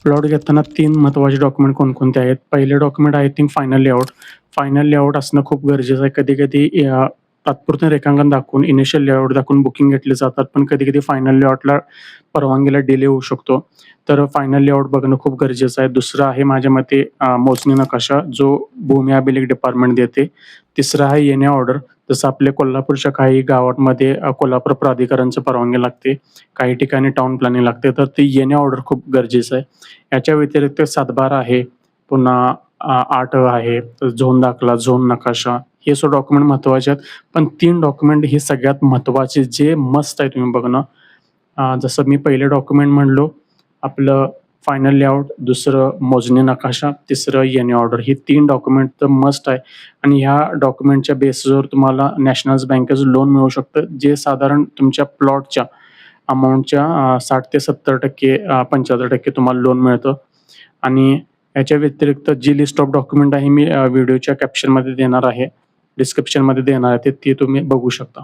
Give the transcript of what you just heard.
Plot घेताना 3 महत्त्वाचे document कोणकोणते आहेत? पहिले document I think final layout. Final layout असणं खूप गरजेचं आहे. कधी-कधी तात्पुरतं रेखांकन दाखवून, इनिशियल लेआउट दाखवून बुकिंग घेतली जातात, पण कधी-कधी फायनल लेआउटला परवानगीला डिले होऊ शकतो. तर फायनल लेआउट बघणं खूप गरजेचं आहे. दुसरं आहे माझ्या मते मोजणी नकाशा, जो भूमी अभिलेख डिपार्टमेंट देते. तिसरं आहे येणे ऑर्डर. जसं आपल्या कोल्हापूरच्या काही गावांमध्ये कोल्हापूर प्राधिकरणची परवानगी लागते. काही ठिकाणी टाउन प्लॅनिंग लागते, तर ते येणे ऑर्डर खूप गरजेचं आहे. याच्या व्यतिरिक्त सातबारा आहे, पुन्हा 8 आहे, झोन दाखला, झोन नकाशा हे सुद्धा डॉक्युमेंट महत्त्वाचे आहेत. पण 3 डॉक्युमेंट हे सगळ्यात महत्त्वाचे जे मस्ट आहे तुम्ही बघणं. जसं मी पहिले डॉक्युमेंट म्हणलो आपलं फायनल लेआउट, दुसरं मोजणी नकाशा, तिसरं येणे ऑर्डर. ही 3 डॉक्युमेंट तर मस्ट आहे आणि ह्या डॉक्युमेंटच्या बेसिसवर तुम्हाला नॅशनल बँकेचं लोन मिळू शकतं, जे साधारण तुमच्या प्लॉटच्या अमाउंटच्या 60% ते 70% 75% तुम्हाला लोन मिळतं. आणि याच्या व्यतिरिक्त जी लिस्ट ऑफ डॉक्युमेंट आहे मी व्हिडिओच्या कॅप्शनमध्ये देणार आहे, डिस्क्रिप्शनमध्ये देणार आहे, ती तुम्ही बघू शकता.